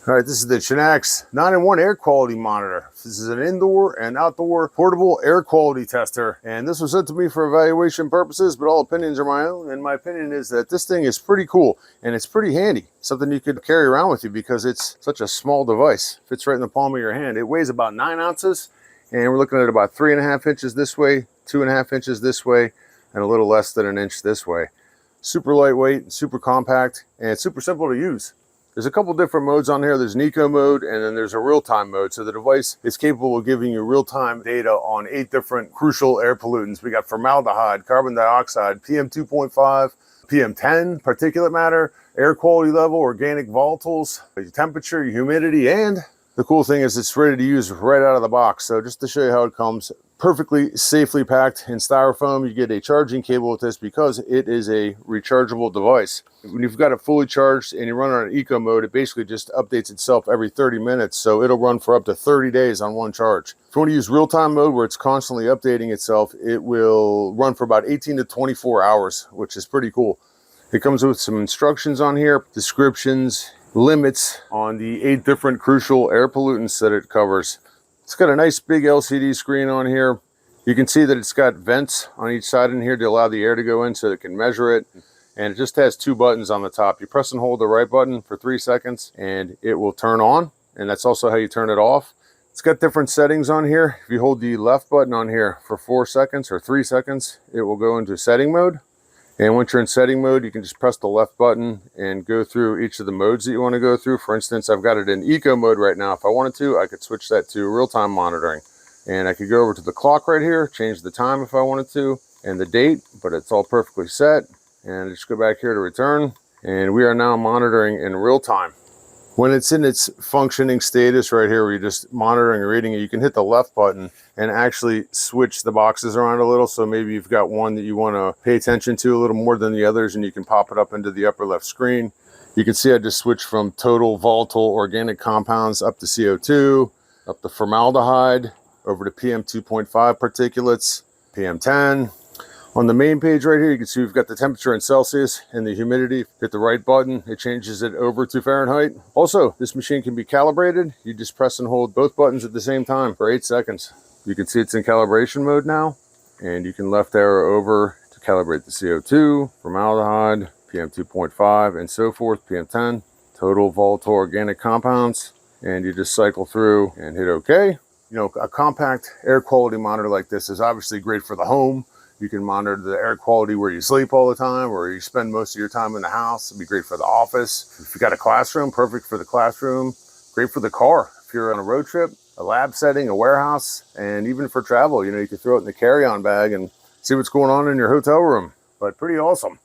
All right, this is the CHNADKS 9-in-1 air quality monitor. This is an indoor and outdoor portable air quality tester. And this was sent to me for evaluation purposes, but all opinions are my own. And my opinion is that this thing is pretty cool and it's pretty handy. Something you could carry around with you because it's such a small device. Fits right in the palm of your hand. It weighs about 9 ounces and we're looking at about 3.5 inches this way, 2.5 inches this way, and a little less than an inch this way. Super lightweight, super compact, and it's super simple to use. There's a couple different modes on here. There's an eco mode and then there's a real-time mode. So the device is capable of giving you real-time data on 8 different crucial air pollutants. We got formaldehyde, carbon dioxide, PM 2.5, PM 10, particulate matter, air quality level, organic volatiles, your temperature, your humidity, and the cool thing is it's ready to use right out of the box. So just to show you how it comes, perfectly safely packed in styrofoam. You get a charging cable with this because it is a rechargeable device. When you've got it fully charged and you run on an eco mode, it basically just updates itself every 30 minutes. So it'll run for up to 30 days on one charge. If you want to use real-time mode where it's constantly updating itself, it will run for about 18 to 24 hours, which is pretty cool. It comes with some instructions on here, descriptions, limits on the 8 different crucial air pollutants that it covers. It's got a nice big LCD screen on here. You can see that it's got vents on each side in here to allow the air to go in so it can measure it. And it just has 2 buttons on the top. You press and hold the right button for 3 seconds and it will turn on. And that's also how you turn it off. It's got different settings on here. If you hold the left button on here for 4 seconds or 3 seconds, it will go into setting mode. And once you're in setting mode, you can just press the left button and go through each of the modes that you want to go through. For instance, I've got it in eco mode right now. If I wanted to, I could switch that to real-time monitoring. And I could go over to the clock right here, change the time if I wanted to, and the date, but it's all perfectly set. And just go back here to return. And we are now monitoring in real time. When it's in its functioning status right here, where you're just monitoring and reading it, you can hit the left button and actually switch the boxes around a little. So maybe you've got one that you want to pay attention to a little more than the others, and you can pop it up into the upper left screen. You can see I just switched from total volatile organic compounds up to CO2, up to formaldehyde, over to PM 2.5 particulates, PM 10. On the main page right here, you can see we've got the temperature in Celsius and the humidity. Hit the right button, it changes it over to Fahrenheit. Also, this machine can be calibrated. You just press and hold both buttons at the same time for 8 seconds. You can see it's in calibration mode now, and you can left arrow over to calibrate the CO2, formaldehyde, PM 2.5, and so forth, PM 10, total volatile organic compounds, and you just cycle through and hit OK. You know, a compact air quality monitor like this is obviously great for the home. You can monitor the air quality where you sleep all the time, or you spend most of your time in the house. It'd be great for the office. If you got a classroom, perfect for the classroom. Great for the car. If you're on a road trip, a lab setting, a warehouse, and even for travel, you know, you can throw it in the carry-on bag and see what's going on in your hotel room. But pretty awesome.